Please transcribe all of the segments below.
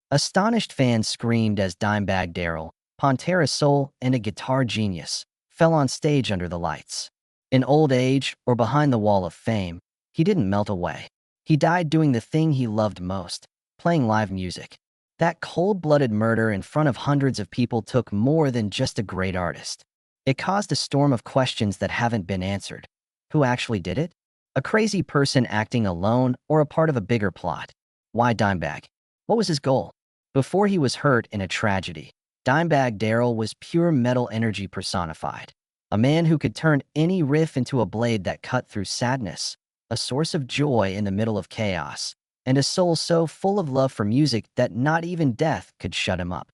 Astonished fans screamed as Dimebag Darrell, Pantera soul and a guitar genius, fell on stage under the lights. In old age or behind the wall of fame, he didn't melt away. He died doing the thing he loved most, playing live music. That cold-blooded murder in front of hundreds of people took more than just a great artist. It caused a storm of questions that haven't been answered. Who actually did it? A crazy person acting alone or a part of a bigger plot? Why Dimebag? What was his goal? Before he was hurt in a tragedy, Dimebag Darrell was pure metal energy personified. A man who could turn any riff into a blade that cut through sadness, a source of joy in the middle of chaos, and a soul so full of love for music that not even death could shut him up.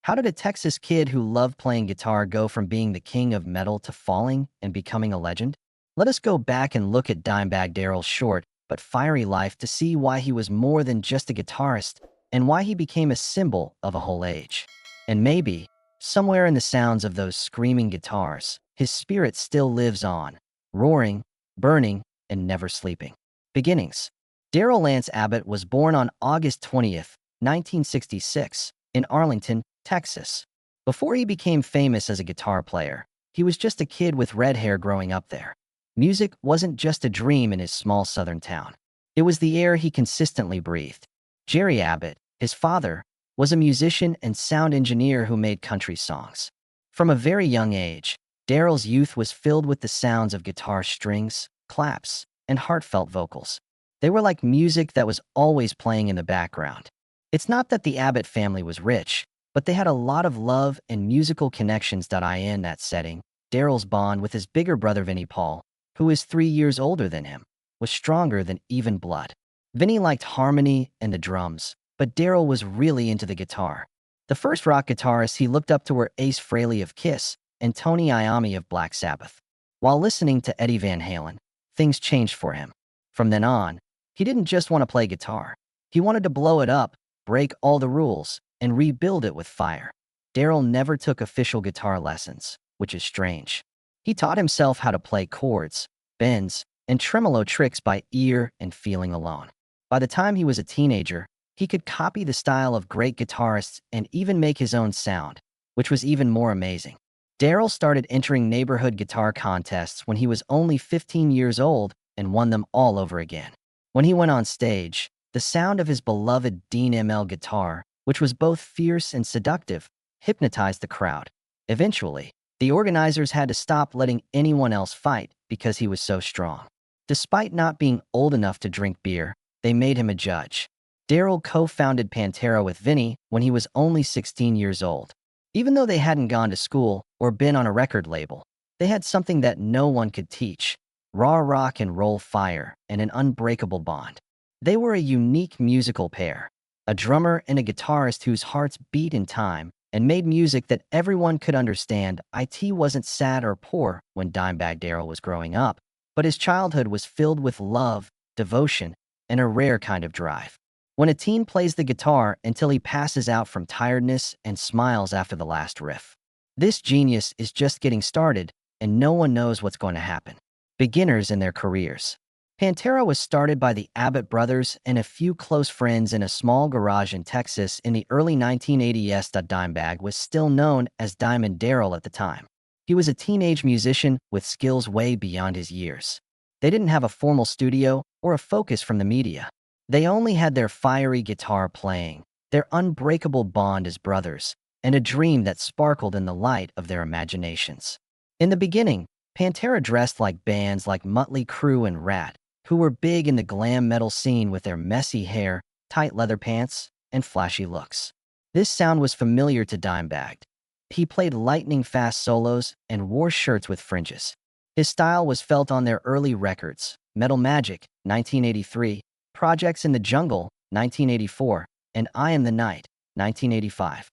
How did a Texas kid who loved playing guitar go from being the king of metal to falling and becoming a legend? Let us go back and look at Dimebag Darrell's short but fiery life to see why he was more than just a guitarist and why he became a symbol of a whole age. And maybe, somewhere in the sounds of those screaming guitars, his spirit still lives on, roaring, burning, and never sleeping. Beginnings. Darrell Lance Abbott was born on August 20th, 1966, in Arlington, Texas. Before he became famous as a guitar player, he was just a kid with red hair growing up there. Music wasn't just a dream in his small southern town. It was the air he consistently breathed. Jerry Abbott, his father, was a musician and sound engineer who made country songs. From a very young age, Darrell's youth was filled with the sounds of guitar strings, claps, and heartfelt vocals. They were like music that was always playing in the background. It's not that the Abbott family was rich, but they had a lot of love and musical connections. In that setting, Darrell's bond with his bigger brother Vinnie Paul, who is 3 years older than him, was stronger than even blood. Vinnie liked harmony and the drums, but Darrell was really into the guitar. The first rock guitarists he looked up to were Ace Frehley of Kiss and Tony Iommi of Black Sabbath. While listening to Eddie Van Halen, things changed for him. From then on, he didn't just want to play guitar. He wanted to blow it up, break all the rules, and rebuild it with fire. Darrell never took official guitar lessons, which is strange. He taught himself how to play chords, bends, and tremolo tricks by ear and feeling alone. By the time he was a teenager, he could copy the style of great guitarists and even make his own sound, which was even more amazing. Darrell started entering neighborhood guitar contests when he was only 15 years old and won them all over again. When he went on stage, the sound of his beloved Dean ML guitar, which was both fierce and seductive, hypnotized the crowd. Eventually, the organizers had to stop letting anyone else fight because he was so strong. Despite not being old enough to drink beer, they made him a judge. Darrell co-founded Pantera with Vinnie when he was only 16 years old. Even though they hadn't gone to school or been on a record label, they had something that no one could teach: raw rock and roll fire and an unbreakable bond. They were a unique musical pair, a drummer and a guitarist whose hearts beat in time and made music that everyone could understand. It wasn't sad or poor when Dimebag Darrell was growing up, but his childhood was filled with love, devotion, and a rare kind of drive. When a teen plays the guitar until he passes out from tiredness and smiles after the last riff. This genius is just getting started, and no one knows what's going to happen. Beginners in their careers. Pantera was started by the Abbott brothers and a few close friends in a small garage in Texas in the early 1980s. Dimebag was still known as Diamond Darrell at the time. He was a teenage musician with skills way beyond his years. They didn't have a formal studio or a focus from the media. They only had their fiery guitar playing, their unbreakable bond as brothers, and a dream that sparkled in the light of their imaginations. In the beginning, Pantera dressed like bands like Mötley Crüe and Rat, who were big in the glam metal scene with their messy hair, tight leather pants, and flashy looks. This sound was familiar to Dimebag. He played lightning-fast solos and wore shirts with fringes. His style was felt on their early records: Metal Magic, 1983, Projects in the Jungle, 1984, and I Am the Night, 1985.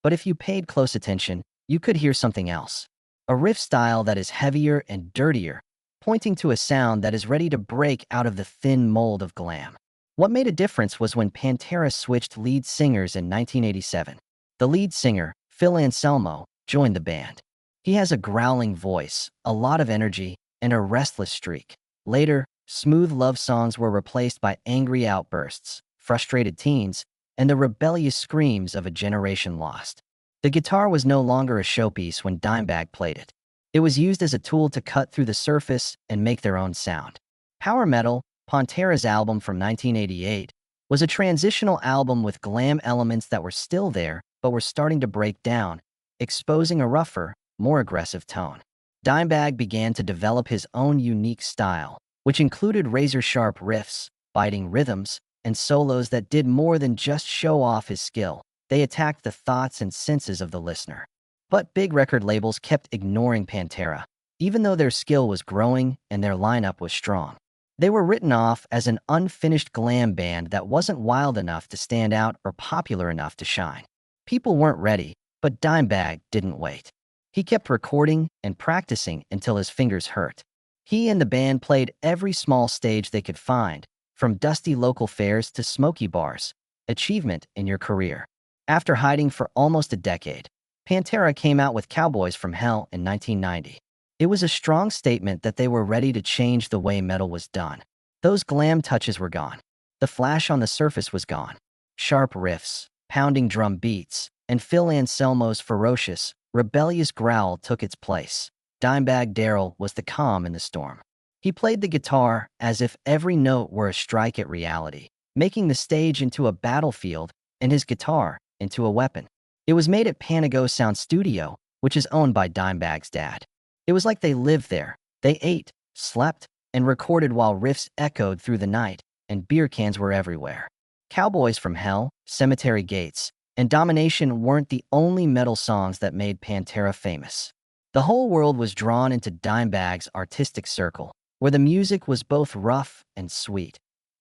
But if you paid close attention, you could hear something else. A riff style that is heavier and dirtier, pointing to a sound that is ready to break out of the thin mold of glam. What made a difference was when Pantera switched lead singers in 1987. The lead singer, Phil Anselmo, joined the band. He has a growling voice, a lot of energy, and a restless streak. Later, smooth love songs were replaced by angry outbursts, frustrated teens, and the rebellious screams of a generation lost. The guitar was no longer a showpiece when Dimebag played it. It was used as a tool to cut through the surface and make their own sound. Power Metal, Pantera's album from 1988, was a transitional album with glam elements that were still there but were starting to break down, exposing a rougher, more aggressive tone. Dimebag began to develop his own unique style, which included razor-sharp riffs, biting rhythms, and solos that did more than just show off his skill. They attacked the thoughts and senses of the listener. But big record labels kept ignoring Pantera, even though their skill was growing and their lineup was strong. They were written off as an unfinished glam band that wasn't wild enough to stand out or popular enough to shine. People weren't ready, but Dimebag didn't wait. He kept recording and practicing until his fingers hurt. He and the band played every small stage they could find, from dusty local fairs to smoky bars. Achievement in your career. After hiding for almost a decade, Pantera came out with Cowboys from Hell in 1990. It was a strong statement that they were ready to change the way metal was done. Those glam touches were gone. The flash on the surface was gone. Sharp riffs, pounding drum beats, and Phil Anselmo's ferocious, rebellious growl took its place. Dimebag Darrell was the calm in the storm. He played the guitar as if every note were a strike at reality, making the stage into a battlefield and his guitar into a weapon. It was made at Panago Sound Studio, which is owned by Dimebag's dad. It was like they lived there. They ate, slept, and recorded while riffs echoed through the night, and beer cans were everywhere. Cowboys from Hell, Cemetery Gates, and Domination weren't the only metal songs that made Pantera famous. The whole world was drawn into Dimebag's artistic circle, where the music was both rough and sweet.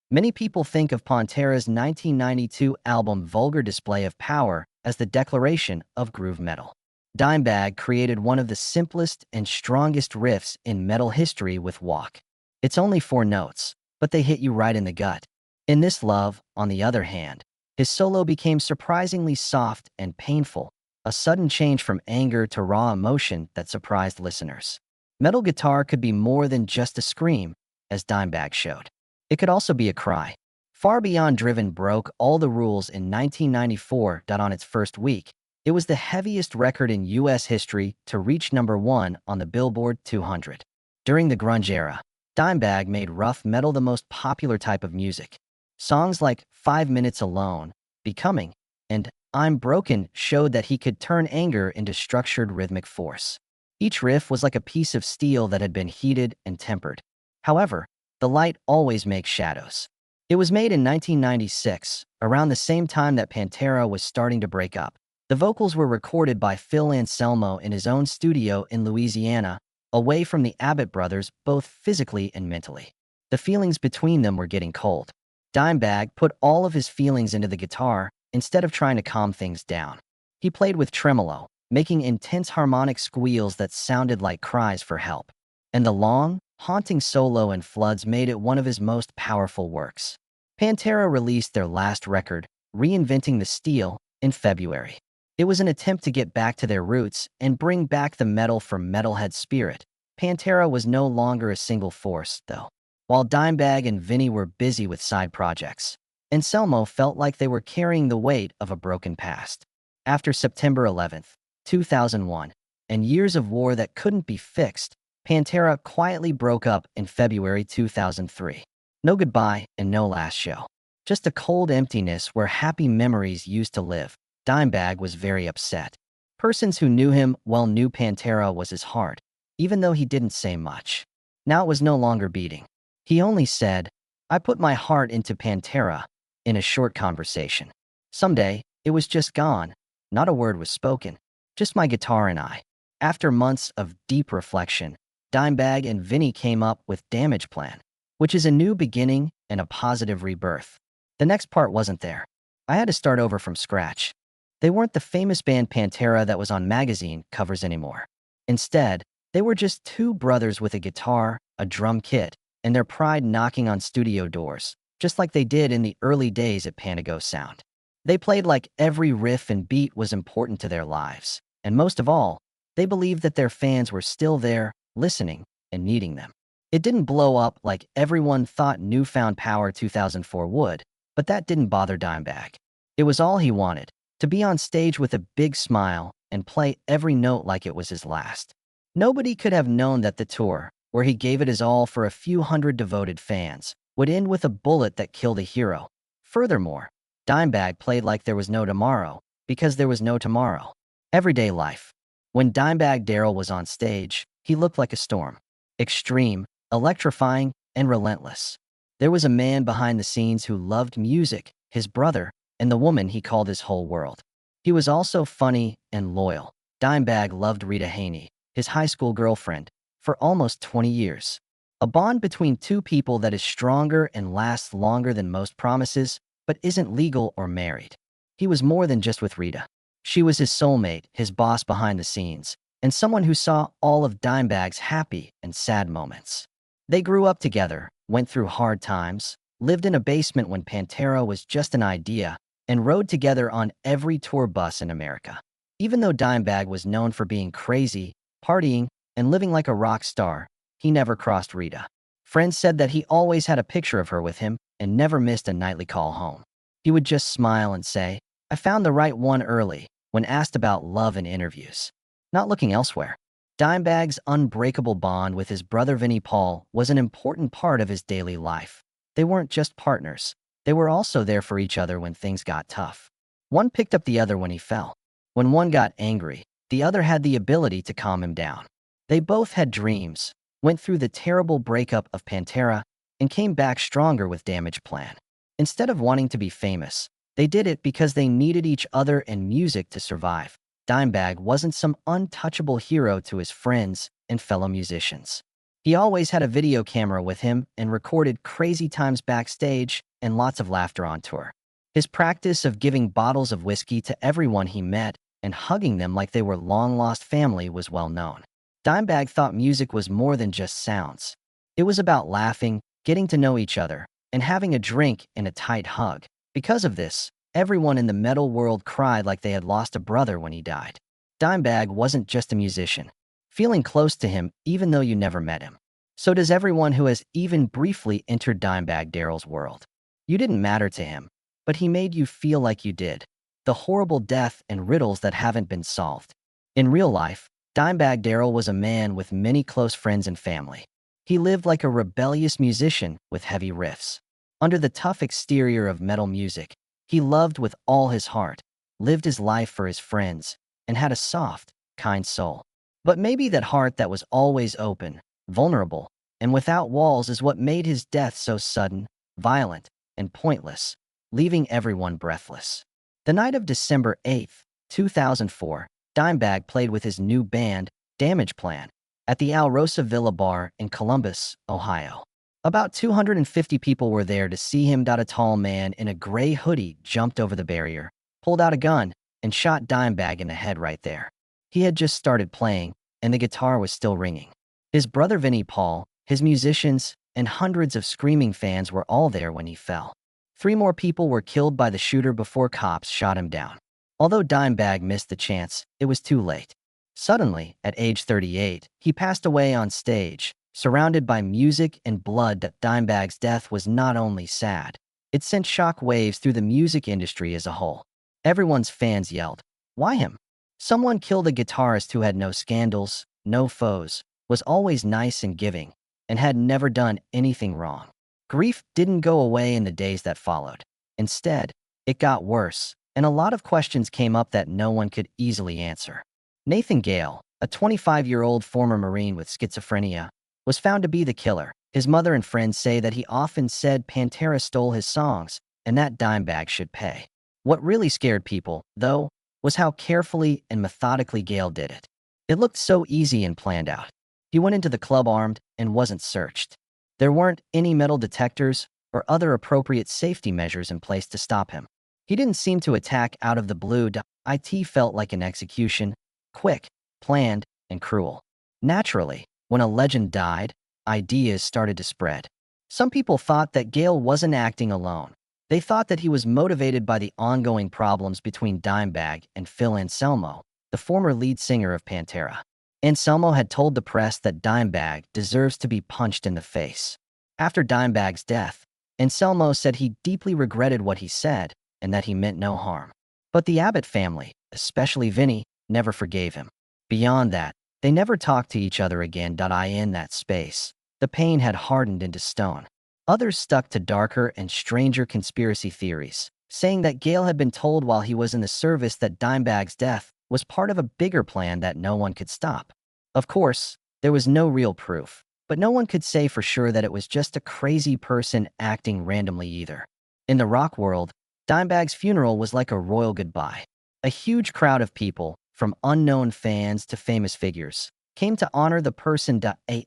Many people think of Pantera's 1992 album Vulgar Display of Power as the declaration of groove metal. Dimebag created one of the simplest and strongest riffs in metal history with Walk. It's only 4 notes, but they hit you right in the gut. In This Love, on the other hand, his solo became surprisingly soft and painful, a sudden change from anger to raw emotion that surprised listeners. Metal guitar could be more than just a scream, as Dimebag showed. It could also be a cry. Far Beyond Driven broke all the rules in 1994. On its first week, it was the heaviest record in U.S. history to reach #1 on the Billboard 200. During the grunge era, Dimebag made rough metal the most popular type of music. Songs like 5 Minutes Alone, Becoming, and I'm Broken showed that he could turn anger into structured rhythmic force. Each riff was like a piece of steel that had been heated and tempered. However, the light always makes shadows. It was made in 1996, around the same time that Pantera was starting to break up. The vocals were recorded by Phil Anselmo in his own studio in Louisiana, away from the Abbott brothers both physically and mentally. The feelings between them were getting cold. Dimebag put all of his feelings into the guitar instead of trying to calm things down. He played with tremolo, making intense harmonic squeals that sounded like cries for help. And the long, haunting solo in Floods made it one of his most powerful works. Pantera released their last record, Reinventing the Steel, in February. It was an attempt to get back to their roots and bring back the metal for metalhead spirit. Pantera was no longer a single force, though. While Dimebag and Vinny were busy with side projects, Anselmo felt like they were carrying the weight of a broken past. After September 11th, 2001, and years of war that couldn't be fixed, Pantera quietly broke up in February 2003. No goodbye and no last show. Just a cold emptiness where happy memories used to live. Dimebag was very upset. Persons who knew him well knew Pantera was his heart, even though he didn't say much. Now it was no longer beating. He only said, "I put my heart into Pantera," in a short conversation. Someday, it was just gone. Not a word was spoken. Just my guitar and I. After months of deep reflection, Dimebag and Vinny came up with Damageplan, which is a new beginning and a positive rebirth. The next part wasn't there. I had to start over from scratch. They weren't the famous band Pantera that was on magazine covers anymore. Instead, they were just 2 brothers with a guitar, a drum kit, and their pride knocking on studio doors, just like they did in the early days at Panago Sound. They played like every riff and beat was important to their lives, and most of all, they believed that their fans were still there, listening, and needing them. It didn't blow up like everyone thought Newfound Power 2004 would, but that didn't bother Dimebag. It was all he wanted, to be on stage with a big smile and play every note like it was his last. Nobody could have known that the tour, where he gave it his all for a few hundred devoted fans, would end with a bullet that killed a hero. Furthermore, Dimebag played like there was no tomorrow, because there was no tomorrow. Everyday life. When Dimebag Darrell was on stage, he looked like a storm. Extreme, electrifying, and relentless. There was a man behind the scenes who loved music, his brother, and the woman he called his whole world. He was also funny and loyal. Dimebag loved Rita Haney, his high school girlfriend, for almost 20 years. A bond between two people that is stronger and lasts longer than most promises, but isn't legal or married. He was more than just with Rita. She was his soulmate, his boss behind the scenes, and someone who saw all of Dimebag's happy and sad moments. They grew up together, went through hard times, lived in a basement when Pantera was just an idea, and rode together on every tour bus in America. Even though Dimebag was known for being crazy, partying, and living like a rock star, he never crossed Rita. Friends said that he always had a picture of her with him and never missed a nightly call home. He would just smile and say, "I found the right one early," when asked about love in interviews. Not looking elsewhere. Dimebag's unbreakable bond with his brother Vinnie Paul was an important part of his daily life. They weren't just partners. They were also there for each other when things got tough. One picked up the other when he fell. When one got angry, the other had the ability to calm him down. They both had dreams, went through the terrible breakup of Pantera, and came back stronger with Damageplan. Instead of wanting to be famous, they did it because they needed each other and music to survive. Dimebag wasn't some untouchable hero to his friends and fellow musicians. He always had a video camera with him and recorded crazy times backstage and lots of laughter on tour. His practice of giving bottles of whiskey to everyone he met and hugging them like they were long-lost family was well known. Dimebag thought music was more than just sounds. It was about laughing, getting to know each other, and having a drink and a tight hug. Because of this, everyone in the metal world cried like they had lost a brother when he died. Dimebag wasn't just a musician, feeling close to him even though you never met him. So does everyone who has even briefly entered Dimebag Darrell's world. You didn't matter to him, but he made you feel like you did. The horrible death and riddles that haven't been solved. In real life, Dimebag Darrell was a man with many close friends and family. He lived like a rebellious musician with heavy riffs. Under the tough exterior of metal music, he loved with all his heart, lived his life for his friends, and had a soft, kind soul. But maybe that heart that was always open, vulnerable, and without walls is what made his death so sudden, violent, and pointless, leaving everyone breathless. The night of December 8th, 2004, Dimebag played with his new band, Damageplan, at the Alrosa Villa Bar in Columbus, Ohio. About 250 people were there to see him. A tall man in a gray hoodie jumped over the barrier, pulled out a gun, and shot Dimebag in the head right there. He had just started playing, and the guitar was still ringing. His brother Vinnie Paul, his musicians, and hundreds of screaming fans were all there when he fell. 3 more people were killed by the shooter before cops shot him down. Although Dimebag missed the chance, it was too late. Suddenly, at age 38, he passed away on stage, surrounded by music and blood. That Dimebag's death was not only sad, it sent shock waves through the music industry as a whole. Everyone's fans yelled, "Why him?" Someone killed a guitarist who had no scandals, no foes, was always nice and giving, and had never done anything wrong. Grief didn't go away in the days that followed. Instead, it got worse, and a lot of questions came up that no one could easily answer. Nathan Gale, a 25-year-old former Marine with schizophrenia, was found to be the killer. His mother and friends say that he often said Pantera stole his songs and that Dimebag should pay. What really scared people, though, was how carefully and methodically Gale did it. It looked so easy and planned out. He went into the club armed and wasn't searched. There weren't any metal detectors or other appropriate safety measures in place to stop him. He didn't seem to attack out of the blue. It felt like an execution, quick, planned, and cruel. Naturally, when a legend died, ideas started to spread. Some people thought that Gale wasn't acting alone. They thought that he was motivated by the ongoing problems between Dimebag and Phil Anselmo, the former lead singer of Pantera. Anselmo had told the press that Dimebag deserves to be punched in the face. After Dimebag's death, Anselmo said he deeply regretted what he said, and that he meant no harm. But the Abbott family, especially Vinny, never forgave him. Beyond that, they never talked to each other again. In that space, the pain had hardened into stone. Others stuck to darker and stranger conspiracy theories, saying that Gale had been told while he was in the service that Dimebag's death was part of a bigger plan that no one could stop. Of course, there was no real proof, but no one could say for sure that it was just a crazy person acting randomly either. In the rock world, Dimebag's funeral was like a royal goodbye. A huge crowd of people, from unknown fans to famous figures, came to honor the person.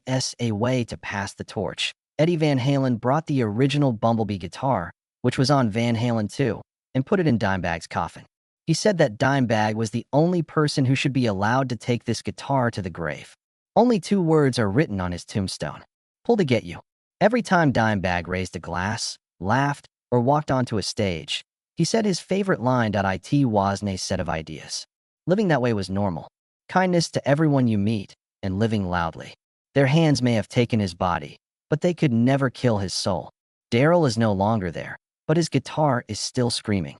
As a way to pass the torch, Eddie Van Halen brought the original Bumblebee guitar, which was on Van Halen 2, and put it in Dimebag's coffin. He said that Dimebag was the only person who should be allowed to take this guitar to the grave. Only 2 words are written on his tombstone: "Pull to get you." Every time Dimebag raised a glass, laughed, or walked onto a stage, he said his favorite line. It was a set of ideas. Living that way was normal. Kindness to everyone you meet, and living loudly. Their hands may have taken his body, but they could never kill his soul. Darrell is no longer there, but his guitar is still screaming.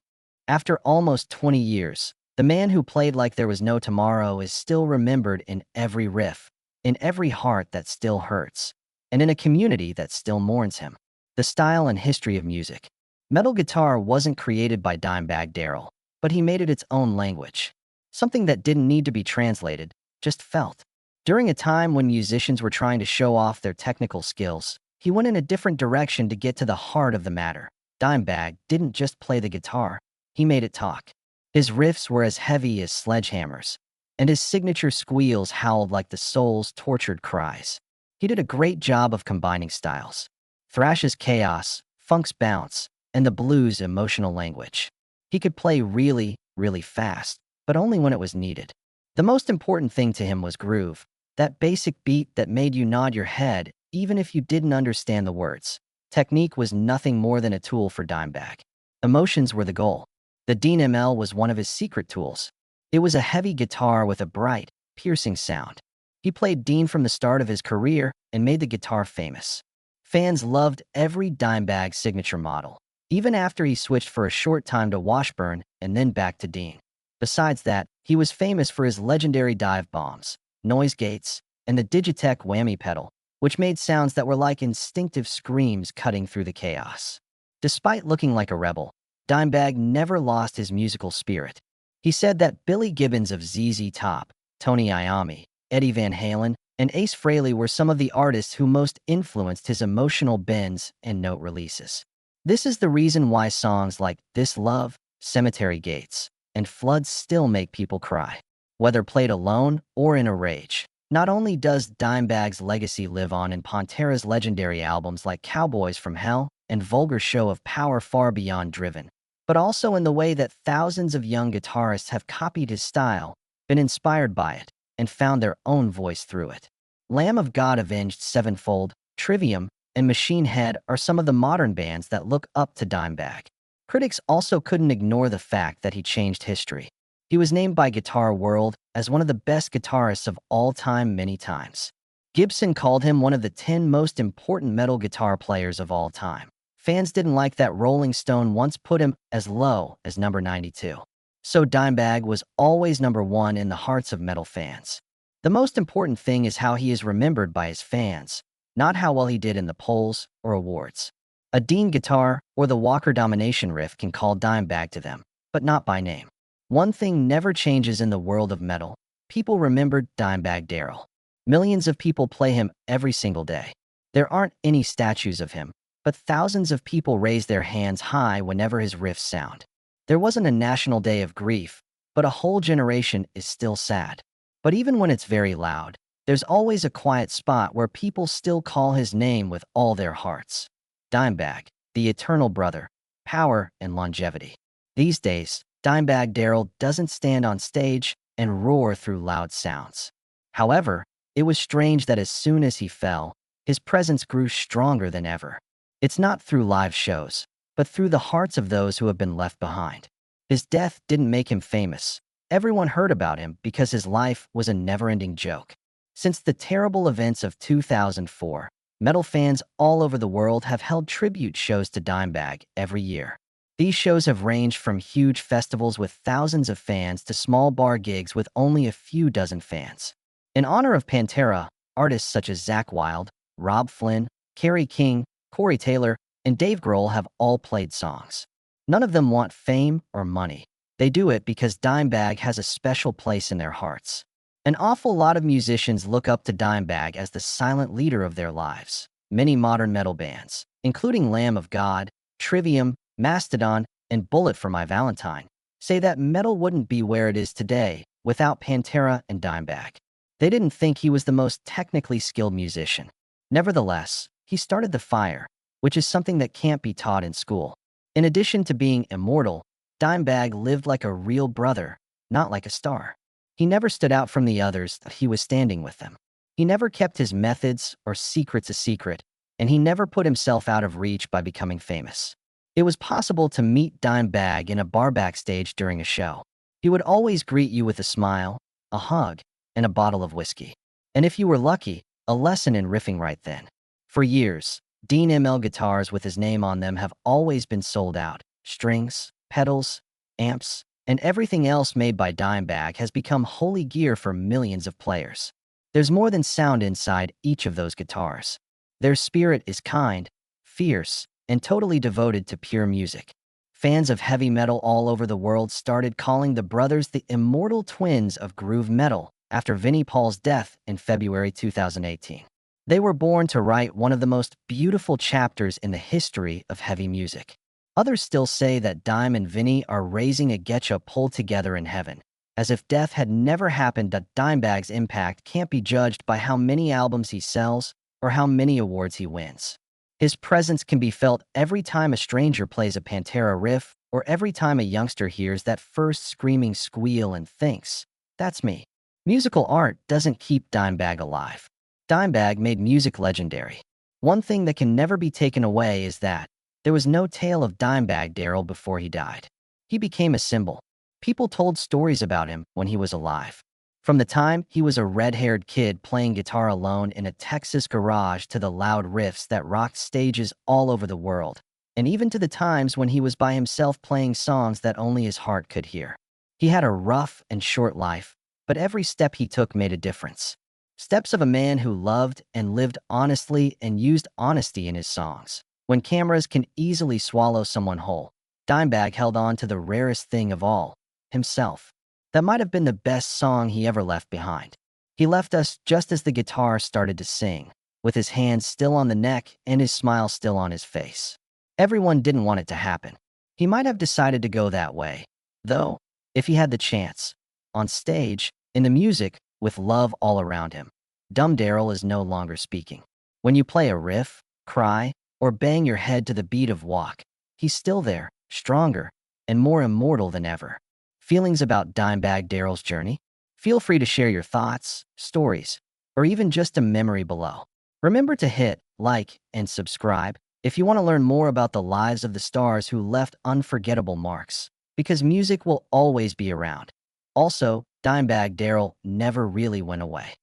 After almost 20 years, the man who played like there was no tomorrow is still remembered in every riff, in every heart that still hurts, and in a community that still mourns him. The style and history of music. Metal guitar wasn't created by Dimebag Darrell, but he made it its own language. Something that didn't need to be translated, just felt. During a time when musicians were trying to show off their technical skills, he went in a different direction to get to the heart of the matter. Dimebag didn't just play the guitar, he made it talk. His riffs were as heavy as sledgehammers, and his signature squeals howled like the soul's tortured cries. He did a great job of combining styles: thrash's chaos, funk's bounce, and the blues' emotional language. He could play really, really fast, but only when it was needed. The most important thing to him was groove, that basic beat that made you nod your head even if you didn't understand the words. Technique was nothing more than a tool for Dimebag. Emotions were the goal. The DML was one of his secret tools. It was a heavy guitar with a bright, piercing sound. He played Dean from the start of his career and made the guitar famous. Fans loved every Dimebag signature model, even after he switched for a short time to Washburn and then back to Dean. Besides that, he was famous for his legendary dive bombs, noise gates, and the Digitech whammy pedal, which made sounds that were like instinctive screams cutting through the chaos. Despite looking like a rebel, Dimebag never lost his musical spirit. He said that Billy Gibbons of ZZ Top, Tony Iommi, Eddie Van Halen, and Ace Frehley were some of the artists who most influenced his emotional bends and note releases. This is the reason why songs like This Love, Cemetery Gates, and Floods still make people cry, whether played alone or in a rage. Not only does Dimebag's legacy live on in Pantera's legendary albums like Cowboys from Hell and Vulgar Show of Power Far Beyond Driven, but also in the way that thousands of young guitarists have copied his style, been inspired by it, and found their own voice through it. Lamb of God, Avenged Sevenfold, Trivium, and Machine Head are some of the modern bands that look up to Dimebag. Critics also couldn't ignore the fact that he changed history. He was named by Guitar World as one of the best guitarists of all time many times. Gibson called him one of the 10 most important metal guitar players of all time. Fans didn't like that Rolling Stone once put him as low as number 92. So Dimebag was always number 1 in the hearts of metal fans. The most important thing is how he is remembered by his fans, not how well he did in the polls or awards. A Dean guitar or the Walker Domination riff can call Dimebag to them, but not by name. One thing never changes in the world of metal: people remembered Dimebag Darrell. Millions of people play him every single day. There aren't any statues of him, but thousands of people raise their hands high whenever his riffs sound. There wasn't a national day of grief, but a whole generation is still sad. But even when it's very loud, there's always a quiet spot where people still call his name with all their hearts. Dimebag, the eternal brother, power and longevity. These days, Dimebag Darrell doesn't stand on stage and roar through loud sounds. However, it was strange that as soon as he fell, his presence grew stronger than ever. It's not through live shows, but through the hearts of those who have been left behind. His death didn't make him famous. Everyone heard about him because his life was a never-ending joke. Since the terrible events of 2004, metal fans all over the world have held tribute shows to Dimebag every year. These shows have ranged from huge festivals with thousands of fans to small bar gigs with only a few dozen fans. In honor of Pantera, artists such as Zakk Wylde, Rob Flynn, Kerry King, Corey Taylor, and Dave Grohl have all played songs. None of them want fame or money. They do it because Dimebag has a special place in their hearts. An awful lot of musicians look up to Dimebag as the silent leader of their lives. Many modern metal bands, including Lamb of God, Trivium, Mastodon, and Bullet for My Valentine, say that metal wouldn't be where it is today without Pantera and Dimebag. They didn't think he was the most technically skilled musician. Nevertheless, he started the fire, which is something that can't be taught in school. In addition to being immortal, Dimebag lived like a real brother, not like a star. He never stood out from the others, he was standing with them. He never kept his methods or secrets a secret, and he never put himself out of reach by becoming famous. It was possible to meet Dimebag in a bar backstage during a show. He would always greet you with a smile, a hug, and a bottle of whiskey. And if you were lucky, a lesson in riffing right then. For years, Dean ML guitars with his name on them have always been sold out. Strings, pedals, amps, and everything else made by Dimebag has become holy gear for millions of players. There's more than sound inside each of those guitars. Their spirit is kind, fierce, and totally devoted to pure music. Fans of heavy metal all over the world started calling the brothers the immortal twins of groove metal after Vinnie Paul's death in February 2018. They were born to write one of the most beautiful chapters in the history of heavy music. Others still say that Dime and Vinnie are raising a getcha pull together in heaven, as if death had never happened. That Dimebag's impact can't be judged by how many albums he sells or how many awards he wins. His presence can be felt every time a stranger plays a Pantera riff or every time a youngster hears that first screaming squeal and thinks, "That's me." Musical art doesn't keep Dimebag alive. Dimebag made music legendary. One thing that can never be taken away is that there was no tale of Dimebag Darrell before he died. He became a symbol. People told stories about him when he was alive. From the time he was a red-haired kid playing guitar alone in a Texas garage to the loud riffs that rocked stages all over the world, and even to the times when he was by himself playing songs that only his heart could hear. He had a rough and short life, but every step he took made a difference. Steps of a man who loved and lived honestly and used honesty in his songs. When cameras can easily swallow someone whole, Dimebag held on to the rarest thing of all, himself. That might have been the best song he ever left behind. He left us just as the guitar started to sing, with his hands still on the neck and his smile still on his face. Everyone didn't want it to happen. He might have decided to go that way, though, if he had the chance. On stage, in the music, with love all around him. Dumb Darrell is no longer speaking. When you play a riff, cry, or bang your head to the beat of Walk, he's still there, stronger, and more immortal than ever. Feelings about Dimebag Darrell's journey? Feel free to share your thoughts, stories, or even just a memory below. Remember to hit like and subscribe if you want to learn more about the lives of the stars who left unforgettable marks, because music will always be around. Also, Dimebag Darrell never really went away.